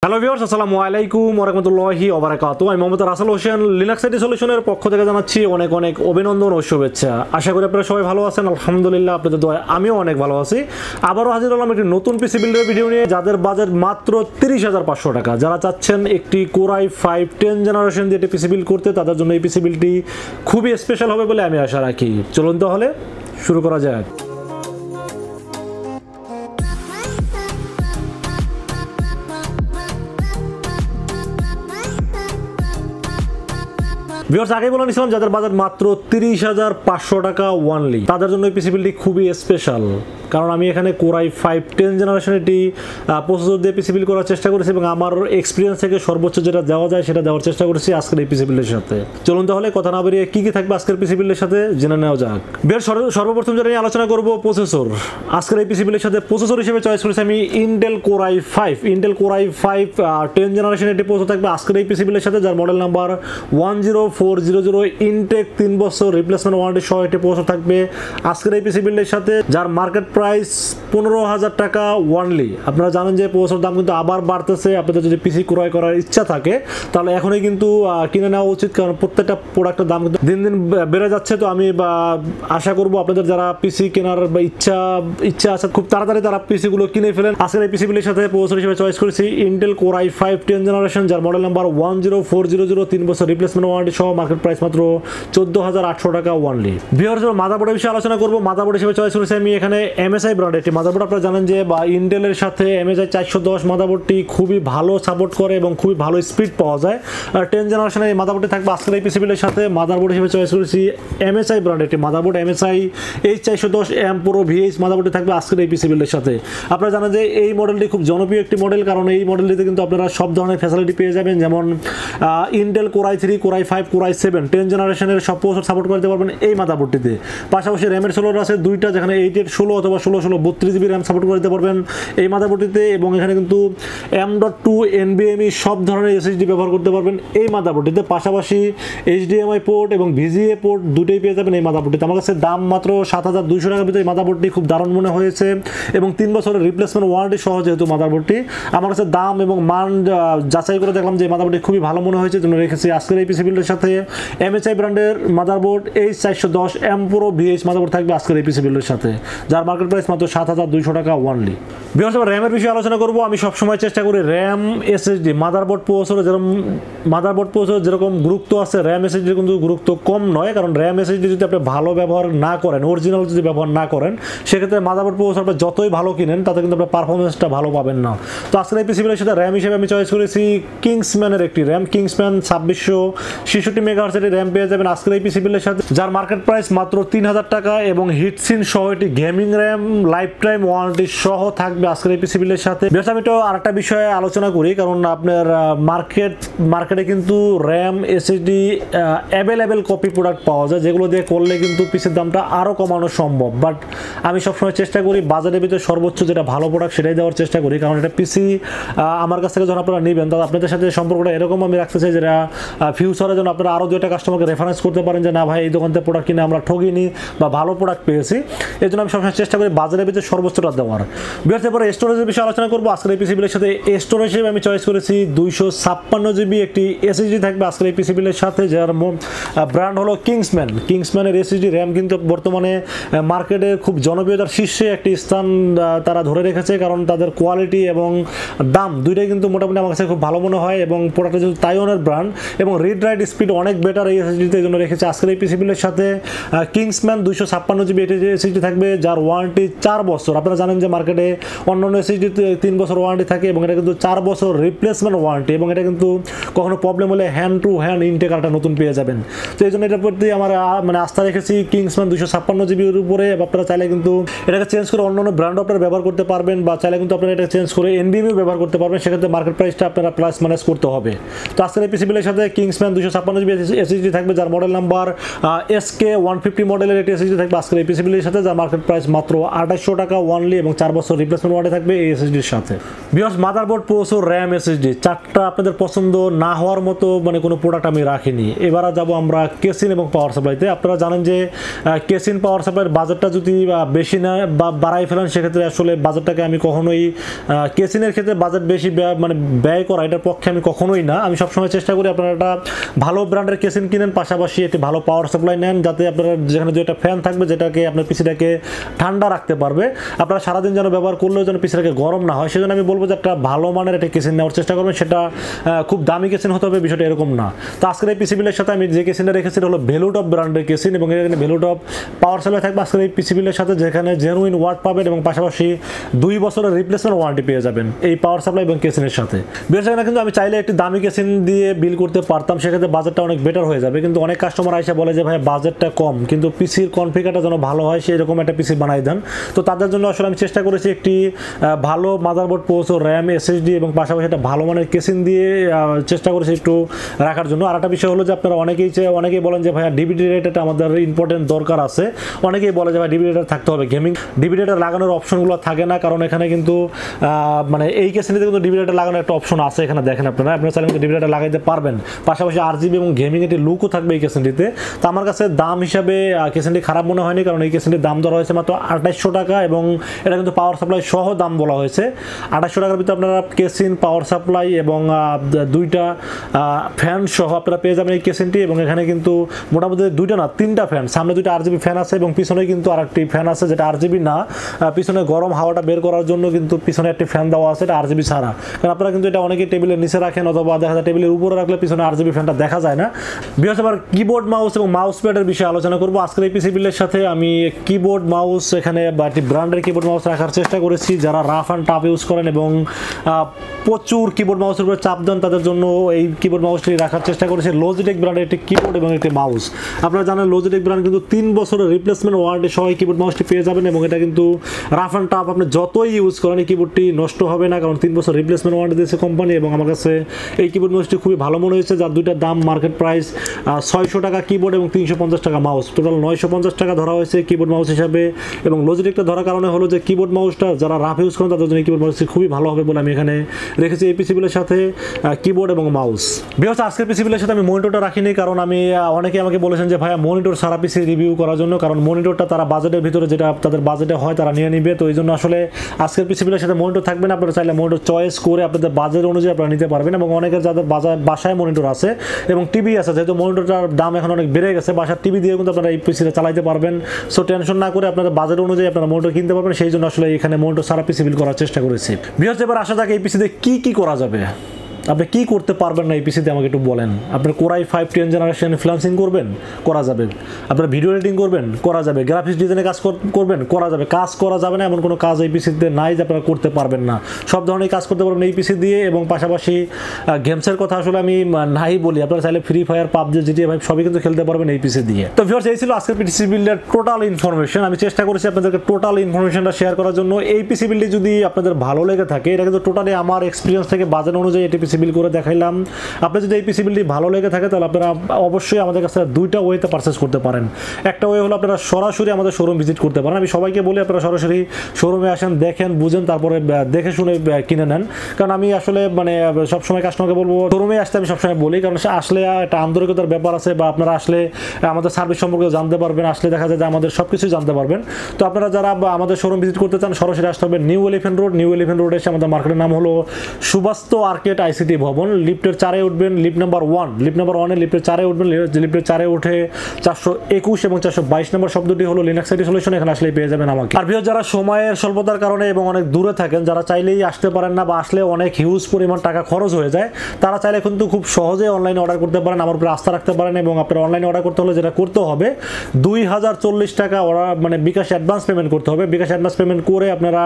Hello viewers, আসসালামু আলাইকুম ওয়া রাহমাতুল্লাহি ওয়া বারাকাতুহু। আমি মোহাম্মদ রাসেল হোসেন, লিনাক্স আইটি সলিউশনের পক্ষ থেকে জানাচ্ছি অনেক অনেক অভিনন্দন ও শুভেচ্ছা। আশা করি আপনারা সবাই ভালো আছেন। আলহামদুলিল্লাহ, আপনাদের দোয়ায় আমিও অনেক ভালো আছি। আবারও হাজির হলাম একটি নতুন পিসি বিল্ডের ভিডিও নিয়ে, যাদের বাজেট মাত্র 30,500 টাকা। যারা চাচ্ছেন একটি কোর i5 10 জেনারেশন দিয়ে একটি পিসি বিল্ড করতে, তাদের জন্য এই পিসি বিল্ডটি খুবই স্পেশাল হবে বলে আমি আশা রাখি। চলুন তাহলে শুরু করা যাক। ভিউয়ার্স, আগেই বলে নিয়েছিলাম যাদের বাজেট মাত্র 30,500 টাকা ওয়ানলি, তাদের জন্য এই পিসি বিল্ডটি খুবই স্পেশাল। কারণ আমি এখানে কোর i5 10 জেনারেশনের একটি প্রসেসর দিয়ে পিসি বিল্ড করার চেষ্টা করেছি এবং আমার এক্সপিরিয়েন্স থেকে সর্বোচ্চ যেটা দেওয়া যায় সেটা দেওয়ার চেষ্টা করেছি আজকের এই পিসি বিল্ডের সাথে। চলুন তাহলে কথা না বেরিয়ে কি কি থাকবে আজকের পিসি বিল্ডের সাথে জেনে নেওয়া যাক। সর্বপ্রথম যেটা নিয়ে আলোচনা করব প্রসেসর। আজকের এই পিসি বিল্ডের সাথে প্রসেসর হিসেবে চয়েস করেছি আমি ইন্টেল কোর i5 10 জেনারেশনের একটি প্রসেসর থাকবে আজকের এই পিসি বিল্ডের সাথে, যার মডেল নাম্বার 10400। ইনটেক 3 বছর রিপ্লেসমেন্ট ওয়ারেন্টি সহ একটি প্রসেসর থাকবে আজকের এই পিসি বিল্ডের সাথে, যার মার্কেট প্রাইস 15,000 টাকা ওয়ানলি। আপনারা জানেন যে প্রসেসর দাম কিন্তু আবার বাড়তেছে। আপনাদের যদি পিসি ক্রয় করার ইচ্ছা থাকে তাহলে এখনই কিন্তু কিনে নেওয়া উচিত, কারণ প্রত্যেকটা প্রোডাক্টের দাম কিন্তু দিন দিন বেড়ে যাচ্ছে। তো আমি আশা করব আপনাদের যারা পিসি কেনার বা ইচ্ছা আছে খুব তাড়াতাড়ি তারা পিসিগুলো কিনে ফেলেন। আজকের এই পিসি বিল্ডের সাথে প্রসেসর হিসেবে চয়েস করেছি ইন্টেল কোর i5 10 জেনারেশন, যার মডেল নাম্বার 10400। 3 বছর রিপ্লেসমেন্ট ওয়ারেন্টি সহ মার্কেট প্রাইস মাত্র 14,800 টাকা ওয়ানলি। ভিউয়ার্স, মাদারবোর্ডের বিষয়ে আলোচনা করব। মাদারবোর্ড হিসেবে চয়েস করেছি আমি এখানে MSI ব্র্যান্ডের একটি মাদারবোর্ড। আপনারা জানেন যে ইন্টেলের সাথে MSI 410 মাদারবোর্ডটি খুবই ভালো সাপোর্ট করে এবং খুবই ভালো স্পিড পাওয়া যায়। আর 10 জেনারেশনের এই মাদারবোর্ডটি থাকবে আজকের এই পিসি বিল্ডের সাথে। মাদারবোর্ড হিসেবে চয়েস করেছি MSI ব্র্যান্ডের একটি motherboard, MSI H410M Pro VH মাদারবোর্ডটি থাকবে আজকের এই পিসি বিল্ডের সাথে। আপনারা জানেন যে এই মডেলটি খুব জনপ্রিয় একটি মডেল, কারণ এই মডেলটিতে কিন্তু আপনারা সব ধরনের ফ্যাসিলিটি পেয়ে যাবেন, যেমন Intel core i3, core i5, core i7 10 জেনারেশনের সব প্রসেসর সাপোর্ট করতে পারবেন এই মাদারবোর্ডটিতে। পাশাপাশি র্যামের স্লট আছে দুইটা, যেখানে 8/8/16 অথবা 16/16 32 জিবি র্যাম সাপোর্ট করতে পারবেন এই মাদারবোর্ডটিতে, এবং এখানে কিন্তু M.2 NVMe সব ধরনের SSD ব্যবহার করতে পারবেন এই মাদারবোর্ডটিতে। পাশাপাশি HDMI পোর্ট এবং VGA পোর্ট দুটোই পেয়ে যাবেন এই মাদারবোর্ডটিতে। আমার কাছে দাম মাত্র 7,200 টাকার ভিতরে এই মাদারবোর্ডটি খুব দারুণ মনে হয়েছে, এবং 3 বছরের রিপ্লেসমেন্ট ওয়ারেন্টি সহ যেহেতু মাদারবোর্ডটি, আমার কাছে দাম এবং মান যাচাই করে দেখলাম যে মাদারবোর্ডটি খুবই ভালো মনে হয়েছে, জন্য রেখেছি আজকের এই পিসি বিল্ডের সাথে। MSI ব্র্যান্ডের motherboard H410M Pro VH motherboard থাকবে আজকের এই পিসি বিল্ডের সাথে, যার মার্কেট প্রাইস মাত্র 7,200 টাকা ওয়ানলি। ভিউয়ার্স, এবার র্যামের বিষয়ে আলোচনা করব। আমি সবসময় চেষ্টা করি র্যাম SSD মাদারবোর্ড প্রসেসর যেরকম গুরুত্ব আছে, র্যাম SSD কিন্তু গুরুত্ব কম নয়। কারণ র্যাম SSD যদি আপনি ভালো ব্যবহার না করেন, অরিজিনাল যদি ব্যবহার না করেন, সেক্ষেত্রে মাদারবোর্ড প্রসেসর আপনি যতই ভালো কিনেন তাতে কিন্তু আপনার পারফরমেন্সটা ভালো পাবেন না। তো আজকের এই পিসি বিল্ডের সাথে র্যাম হিসেবে আমি চয়েস করেছি কিংসম্যানের একটি র্যাম, কিংসম্যান 2666 মেগাহার্টজ এর র্যাম পেয়ে যাবেন আজকের এই পিসি বিল্ডের সাথে, যার মার্কেট প্রাইস মাত্র 3,000 টাকা, এবং হিটসিন সহ একটি gaming RAM life time warranty সহ থাকবে আজকের এই পিসি বিল্ডের সাথে। বেশ, আমি তো আরেকটা বিষয়ে আলোচনা করি, কারণ আপনার মার্কেটে কিন্তু RAM SSD available copy product পাওয়া যায়, যেগুলো দিয়ে করলে কিন্তু পিসির দামটা আরও কমানো সম্ভব। বাট আমি সবসময় চেষ্টা করি বাজারের ভিতরে সর্বোচ্চ যেটা ভালো প্রোডাক্ট সেটাই দেওয়ার চেষ্টা করি, কারণ এটা পিসি আমার কাছ থেকে যখন আপনারা নেবেন তাহলে আপনাদের সাথে সম্পর্কটা এরকম আমি রাখতে চাই যেটা ফিউচারে যেন আপনারা আরও 2টা কাস্টমারকে রেফারেন্স করতে পারেন যে না ভাই, এই দোকান থেকে প্রোডাক্ট কিনে আমরা ঠকিনি বা ভালো প্রোডাক্ট পেয়েছি। এই জন্য আমি সবসময় চেষ্টা করি বাজারের ভিতরে সর্বোচ্চটা দেওয়ার। বিয়ার্স, পরে স্টোরেজের বিষয়ে আলোচনা করবো। আজকের এই পিসি বিলের সাথে স্টোরেজ হিসেবে আমি চয়েস করেছি 256 জিবি একটি SSD থাকবে আজকের এই পিসি বিলের সাথে, যার ব্র্যান্ড হলো কিংসম্যানের SSD র্যাম কিন্তু বর্তমানে মার্কেটে খুব জনপ্রিয়তার শীর্ষে একটি স্থান তারা ধরে রেখেছে, কারণ তাদের কোয়ালিটি এবং দাম দুইটাই কিন্তু মোটামুটি আমার কাছে খুব ভালো মনে হয়, এবং প্রোডাক্টটা যেহেতু তাইওয়ানের ব্র্যান্ড এবং রিড রাইট স্পিড অনেক বেটার এই SSDতে, এই জন্য রেখেছে আজকের এই পিসি বিলের সাথে কিংসম্যান 256 জিবি SSD থাকবে, যার ওয়ারেন্টি 4 বছর। আপনারা জানেন যে মার্কেটে অন্যান্য SSDতে 3 বছর ওয়ারেন্টি থাকে, এবং এটা কিন্তু 4 বছর রিপ্লেসমেন্ট ওয়ারেন্টি, এবং এটা কিন্তু কখনো প্রবলেম হলে হ্যান্ড টু হ্যান্ড ইনটেক একটা নতুন পেয়ে যাবেন। তো এই জন্য এটার প্রতি আমার আস্থা রেখেছি কিংসম্যান 256 জিবির উপরে। আপনারা চাইলে কিন্তু এটাকে চেঞ্জ করে অন্যান্য ব্র্যান্ড আপনারা ব্যবহার করতে পারবেন, বা চাইলে কিন্তু আপনারা এটা চেঞ্জ করে NVMe ব্যবহার করতে পারবেন, সেক্ষেত্রে মার্কেট প্রাইসটা আপনারা প্লাস মাইনাস করতে হবে। তো আজকের এই পিসি বিলের সাথে কিংসম্যান 256 128GB SSD থাকবে, যার মডেল নাম্বার SK150 মডেলের একটি SSD থাকবে আজকের এই পিসি বিল্ডের সাথে, যার মার্কেট প্রাইস মাত্র 2800 টাকা অনলি এবং 4 বছর রিপ্লেসমেন্ট ওয়ারেন্টি থাকবে এই SSDর সাথে। Viewers, motherboard, processor, RAM, SSD চারটা আপনাদের পছন্দ না হওয়ার মতো মানে কোনো প্রোডাক্ট আমি রাখিনি। এবার যাব আমরা কেসিন এবং পাওয়ার সাপ্লাইতে। আপনারা জানেন যে কেসিন পাওয়ার সাপ্লাইয়ের বাজেটটা যদি বেশি না বা বাড়াই ফেলেন সেক্ষেত্রে আসলে বাজেটটাকে আমি কখনোই কেসিনের ক্ষেত্রে বাজেট বেশি মানে ব্যয় করা এটার পক্ষে আমি কখনোই না। আমি সবসময় চেষ্টা করি আপনারা একটা ভালো ব্র্যান্ডের কেসিন কিনেন, পাশাপাশি একটি ভালো পাওয়ার সাপ্লাই নেন, যাতে আপনারা যেখানে যেটা ফ্যান থাকবে যেটাকে আপনার পিসিটাকে ঠান্ডা রাখতে পারবে, আপনারা সারাদিন যেন ব্যবহার করলেও যেন পিসিটাকে গরম না হয়। সেজন্য আমি বলবো যে একটা ভালো মানের একটা কেসিন নেওয়ার চেষ্টা করবেন, সেটা খুব দামি কেসিন হতে হবে বিষয়টা এরকম না। তো আজকের এই পিসি বিলের সাথে আমি যে কেসিনটা রেখেছি এটা হলো ভ্যালুটপ ব্র্যান্ডের কেসিন এবং এখানে ভ্যালুটপ পাওয়ার সাপ্লাই থাকবে আজকের এই পিসি বিলের সাথে, যেখানে জেনুইন ওয়াট পাবেন এবং পাশাপাশি 2 বছরের রিপ্লেসমেন্ট ওয়ারেন্টি পেয়ে যাবেন এই পাওয়ার সাপ্লাই এবং কেসিনের সাথে। বিশেষ কিন্তু আমি চাইলে একটি দামি কেসিন দিয়ে বিল করতে পারতাম, সেক্ষেত্রে বাজেটটা অনেক বেটার হয়ে যাবে, কিন্তু অনেক কাস্টমার আইসা বলে যে ভাই বাজেটটা কম কিন্তু পিসির কনফিগারটা যেন ভালো হয় সেই রকম একটা পিসি বানাই দেন। তো তাদের জন্য আসলে আমি চেষ্টা করেছি একটি ভালো মাদারবোর্ড, প্রসেসর, RAM, SSD এবং পাশাপাশি একটা ভালো মানের কেসিন দিয়ে চেষ্টা করেছি একটু রাখার জন্য। আর একটা বিষয় হলো যে আপনারা অনেকেই বলেন যে ভাইয়া ডিভিডি রেটারটা আমাদের ইম্পর্টেন্ট দরকার আছে, অনেকেই বলে যে ভাই ডিভিডি রেটার থাকতে হবে। গেমিং ডিভিডি রেটার লাগানোর অপশনগুলো থাকে না, কারণ এখানে কিন্তু মানে এই কেসিনটিতে কিন্তু ডিভিডি রেটার লাগানোর একটা অপশন আছে, এখানে দেখেন আপনারা চাইলে কিন্তু ডিভিডি রেটার লাগাইতে পারবেন। পাশাপাশি RGB এবং গেমিং একটি লুকও থাকবে এই কেসিনটিতে। তো আমার কাছে দাম হিসাবে কেসিনটি খারাপ মনে হয়নি, কারণ এই কেসিনটির দাম ধরা হয়েছে মাত্র 2800 টাকা এবং এটা কিন্তু পাওয়ার সাপ্লাই সহ দাম বলা হয়েছে। 2800 টাকার ভিতরে আপনারা কেসিন, পাওয়ার সাপ্লাই এবং 2টা ফ্যান সহ আপনারা পেয়ে যাবেন এই কেসিনটি। এবং এখানে কিন্তু মোটামুটি 2টা না 3টা ফ্যান, সামনে 2টা RGB ফ্যান আছে এবং পিছনে কিন্তু আরেকটি ফ্যান আছে যেটা RGB না, পিছনে গরম হাওয়াটা বের করার জন্য কিন্তু পিছনে একটি ফ্যান দেওয়া আছে, এটা RGB ছাড়া। কারণ আপনারা কিন্তু এটা অনেকে টেবিলের নিচে রাখেন অথবা দেখা যায় টেবিলের উপরে রাখলে পিছনে RGB ফ্যানটা দেখা যায় না। বিশেষ আবার কিবোর্ড, মাউস এবং মাউস প্যাডের বিষয়ে আলোচনা করবো আজকের এই পিসি বিলের সাথে। আমি কিবোর্ড, মাউস এখানে একটি ব্র্যান্ডের কিবোর্ড মাউস রাখার চেষ্টা করেছি, যারা রাফ অ্যান্ড টাফ ইউজ করেন এবং প্রচুর কিবোর্ড মাউসের উপরে চাপ দেন তাদের জন্য এই কিবোর্ড মাউসটি রাখার চেষ্টা করেছি। লজিটেক ব্র্যান্ডের একটি কিবোর্ড এবং একটি মাউস। আপনারা জানেন লজিটেক ব্র্যান্ড কিন্তু 3 বছরের রিপ্লেসমেন্ট ওয়ারেন্টি সহ কিবোর্ড মাউসটি পেয়ে যাবেন এবং এটা কিন্তু রাফ অ্যান্ড টাফ আপনি যতই ইউজ করেন এই কিবোর্ডটি নষ্ট হবে না, কারণ 3 বছর রিপ্লেসমেন্ট ওয়ারেন্টি দিয়েছে কোম্পানি। এবং আমার কাছে এই কিবোর্ড মাউসটি খুবই ভালো মনে হয়েছে, যার দুইটার দাম মার্কেট প্রাইস 600 টাকা কিবোর্ড এবং 350 টাকা মাউস, টোটাল 950 টাকা ধরা হয়েছে কিবোর্ড মাউস হিসাবে। এবং লজিটেকটা ধরার কারণে হলো যে কিবোর্ড মাউসটা যারা রাফ ইউজ করেন তাদের জন্য কিবোর্ড মাউসটি খুবই ভালো হবে বলে আমি এখানে রেখেছি এই পিসি বিলের সাথে কিবোর্ড এবং মাউস। বিকজ আজকের পিসি বিলের সাথে আমি মনিটরটা রাখিনি, কারণ আমি অনেকে আমাকে বলেছেন যে ভাইয়া মনিটর সারা পিসি রিভিউ করার জন্য, কারণ মনিটরটা তারা বাজেটের ভিতরে যেটা তাদের বাজেটে হয় তারা নিয়ে নিবে। তো এই জন্য আসলে আজকের পিসি বিলের সাথে মনিটর থাকবে না, আপনারা চাইলে মনিটর চয়েস করে আপনাদের বাজেট অনুযায়ী আপনারা নিতে পারবেন। এবং অনেকের যাদের বাসায় মনিটর আছে এবং টিভি আছে, যেহেতু মনিটরটার দাম এখন অনেক বেড়ে গেছে, বাসার টিভি দিয়ে কিন্তু আপনারা এই পিসিটা চালাতে পারবেন। সো টেনশন না করে আপনাদের বাজেট অনুযায়ী আপনারা মনিটর কিনতে পারবেন, সেই জন্য আসলে এখানে মনিটর সারা পিসি বিল করার চেষ্টা করেছি। বিকজ এবার আসা যাক এই পিসিতে কি করা যাবে, আপনি কি করতে পারবেন না এই পিসিতে আমাকে একটু বলেন। আপনার কোরাই 5 10 জেনারেশন ফ্রিল্যান্সিং করবেন, করা যাবে। আপনার ভিডিও এডিটিং করবেন, করা যাবে। গ্রাফিক্স ডিজাইনে কাজ করবেন, করা যাবে। কাজ করা যাবে না এমন কোনো কাজ এই পিসিতে নাই যে আপনারা করতে পারবেন না, সব ধরনের কাজ করতে পারবেন এই পিসি দিয়ে। এবং পাশাপাশি গেমসের কথা আসলে আমি নাই বলি, আপনারা চাইলে ফ্রি ফায়ার, পাবজি, জিটিএ ভাই সবই কিন্তু খেলতে পারবেন এই পিসি দিয়ে। তো ভিউয়ার্স, এই ছিল আজকের পিসি বিল্ডের টোটাল ইনফরমেশন। আমি চেষ্টা করেছি আপনাদেরকে টোটাল ইনফরমেশনটা শেয়ার করার জন্য। এই পিসি বিল্ডটি যদি আপনাদের ভালো লেগে থাকে, এটা কিন্তু টোটালি আমার এক্সপিরিয়েন্স থেকে বাজেট অনুযায়ী এটি পিসি বিল্ড করে দেখাইলাম। আপনার যদি এই পিসি বিলটি ভালো লেগে থাকে তাহলে আপনারা অবশ্যই আমাদের কাছে 2টা ওয়েতে পারচেজ করতে পারেন। একটা ওয়ে হলো আপনারা সরাসরি আমাদের শোরুম ভিজিট করতে পারেন। আমি সবাইকে বলি আপনারা সরাসরি শোরুমে আসেন, দেখেন, বুঝেন, তারপরে দেখে শুনে কিনে নেন। কারণ আমি আসলে মানে সবসময় কাস্টমারকে বলবো শোরুমে আসতে, আমি সবসময় বলি, কারণ আসলে একটা আন্তরিকতার ব্যাপার আছে, বা আপনারা আসলে আমাদের সার্ভিস সম্পর্কে জানতে পারবেন, আসলে দেখা যায় যে আমাদের সব কিছুই জানতে পারবেন। তো আপনারা যারা আমাদের শোরুম ভিজিট করতে চান সরাসরি আসতে হবে নিউ এলিফ্যান্ট রোড এসে আমাদের মার্কেটের নাম হলো সুবাস্ত আর্কেড আইসিটি ভবন। লিফটের 4-এ উঠবেন, লিফট নাম্বার 1, লিফটের 4-এ উঠবেন। লিফটের 4-এ উঠে 421 এবং 422 নম্বর শব্দটি হলো লিনাক্স আইটি সলিউশন, এখানে আসলেই পেয়ে যাবেন আমাকে। আর ভিউ যারা সময়ের স্বল্পতার কারণে এবং অনেক দূরে থাকেন, যারা চাইলেই আসতে পারেন না বা আসলে অনেক হিউজ পরিমাণ টাকা খরচ হয়ে যায়, তারা চাইলে কিন্তু খুব সহজে অনলাইনে অর্ডার করতে পারেন, আমার উপরে আস্থা রাখতে পারেন। এবং আপনার অনলাইনে অর্ডার করতে হলে যেটা করতে হবে 2040 টাকা মানে বিকাশ অ্যাডভান্স পেমেন্ট করতে হবে। বিকাশ অ্যাডভান্স পেমেন্ট করে আপনারা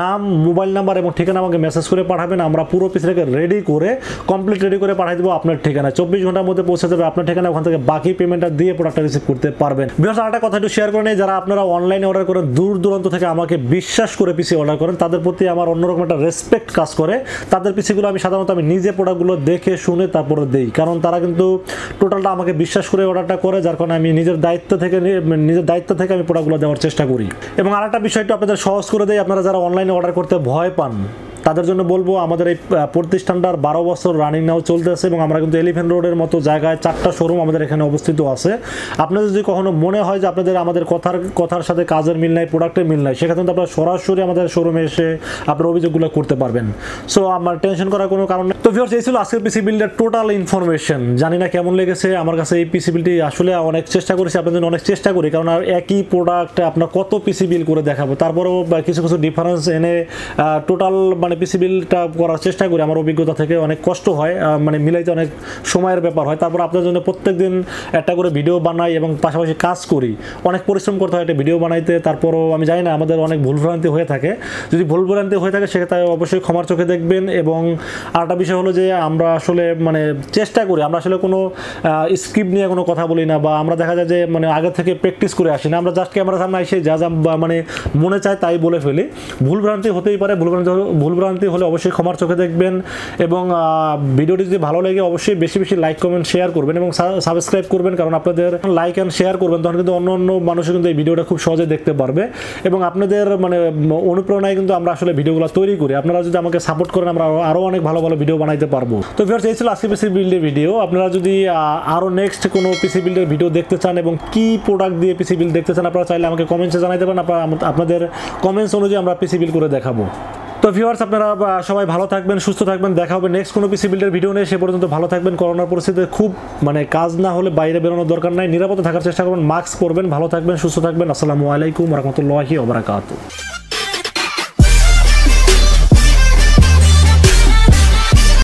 নাম, মোবাইল নাম্বার এবং ঠিকানা আমাকে মেসেজ করে পাঠাবেন। আমরা পুরো পিসটাকে রেডি করে কমপ্লিট রেডি করে পাঠিয়ে দেবো আপনার ঠিকানায়। 24 ঘন্টার মধ্যে পৌঁছে যাবে আপনার ঠিকানায়, ওখান থেকে বাকি পেমেন্টটা দিয়ে প্রোডাক্টটা রিসিভ করতে পারবেন। ভিউয়ার্স, আরেকটা কথা একটু শেয়ার করে নেই, যারা আপনারা অনলাইনে অর্ডার করেন, দূর দূরান্ত থেকে আমাকে বিশ্বাস করে পিসি অর্ডার করেন, তাদের প্রতি আমার অন্যরকম একটা রেসপেক্ট কাজ করে। তাদের পিসিগুলো আমি সাধারণত নিজে প্রোডাক্টগুলো দেখে শুনে তারপরে দেই, কারণ তারা কিন্তু টোটালটা আমাকে বিশ্বাস করে অর্ডারটা করে, যার কারণে আমি নিজের দায়িত্ব থেকে আমি প্রোডাক্টগুলো দেওয়ার চেষ্টা করি। এবং আরেকটা বিষয় একটু আপনাদের সহজ করে দেই, আপনারা যারা অনলাইনে অর্ডার করতে ভয় পান তাদের জন্য বলবো, আমাদের এই প্রতিষ্ঠানটার 12 বছর রানিং নাও চলতেছে এবং আমরা কিন্তু এলিফ্যান্ট রোডের মতো জায়গায় 4টা শোরুম আমাদের এখানে অবস্থিত আছে। আপনাদের যদি কখনো মনে হয় যে আপনাদের আমাদের কথার সাথে কাজের মিল নাই, প্রোডাক্টের মিল নাই, সেক্ষেত্রে কিন্তু আপনারা সরাসরি আমাদের শোরুমে এসে আপনার অভিযোগগুলো করতে পারবেন। সো আমার টেনশন করার কোনো কারণ নেই। তো ভিউয়ার্স, এই ছিল আজকের পিসি বিল্ডের টোটাল ইনফরমেশন। জানি না কেমন লেগেছে আমার কাছে এই পিসি বিল্ডটি, আসলে অনেক চেষ্টা করেছি আপনাদের জন্য, অনেক চেষ্টা করি, কারণ আর একই প্রোডাক্টে আপনার কত পিসি বিল করে দেখাবো, তারপরেও কিছু কিছু ডিফারেন্স এনে টোটাল মানে পিসি বিলটা করার চেষ্টা করি। আমার অভিজ্ঞতা থেকে অনেক কষ্ট হয়, মানে মিলাইতে অনেক সময়ের ব্যাপার হয়। তারপর আপনাদের জন্য প্রত্যেকদিন একটা করে ভিডিও বানাই এবং পাশাপাশি কাজ করি, অনেক পরিশ্রম করতে হয় একটা ভিডিও বানাইতে। তারপরও আমি জানি না, আমাদের অনেক ভুলভ্রান্তি হয়ে থাকে। যদি ভুলভ্রান্তি হয়ে থাকে সেক্ষেত্রে অবশ্যই ক্ষমার চোখে দেখবেন। এবং আরেকটা বিষয় হলো যে আমরা আসলে মানে চেষ্টা করি, আমরা আসলে কোনো স্ক্রিপ্ট নিয়ে কোনো কথা বলি না, বা আমরা দেখা যায় যে মানে আগে থেকে প্র্যাকটিস করে আসি না, আমরা জাস্ট ক্যামেরার সামনে এসে যা মানে মনে চায় তাই বলে ফেলি। ভুলভ্রান্তি হতেই পারে, ভুলভ্রান্তি হলে অবশ্যই ক্ষমার চোখে দেখবেন। এবং ভিডিওটি যদি ভালো লাগে অবশ্যই বেশি বেশি লাইক কমেন্ট শেয়ার করবেন এবং সাবস্ক্রাইব করবেন, কারণ আপনাদের লাইক অ্যান্ড শেয়ার করবেন তখন কিন্তু অন্য মানুষও কিন্তু এই ভিডিওটা খুব সহজে দেখতে পারবে। এবং আপনাদের মানে অনুপ্রেরণায় কিন্তু আমরা আসলে ভিডিওগুলো তৈরি করি। আপনারা যদি আমাকে সাপোর্ট করেন, আমরা আরও অনেক ভালো ভালো ভিডিও বানাইতে পারবো। তো ভিউয়ার্স, এই ছিল আজকে পিসি বিল্ডের ভিডিও। আপনারা যদি আরও নেক্সট কোনো পিসি বিল্ডের ভিডিও দেখতে চান এবং কি প্রোডাক্ট দিয়ে পিসি বিল্ড দেখতে চান, আপনারা চাইলে আমাকে কমেন্টসে জানাইতে পারেন। আপনাদের কমেন্টস অনুযায়ী আমরা পিসি বিল্ড করে দেখাবো। তো ভিউয়ার্স, আপনারা সবাই ভালো থাকবেন, সুস্থ থাকবেন। দেখা হবে নেক্সট কোনো পিসি বিল্ডের ভিডিও নিয়ে। সে পর্যন্ত ভালো থাকবেন। করোনার পরিস্থিতিতে খুব মানে কাজ না হলে বাইরে বেরোনোর দরকার নাই, নিরাপদে থাকার চেষ্টা করবেন, মাস্ক পরবেন, ভালো থাকবেন, সুস্থ থাকবেন। আসসালামু আলাইকুম ওয়া রাহমাতুল্লাহি ওয়া বারাকাতুহু।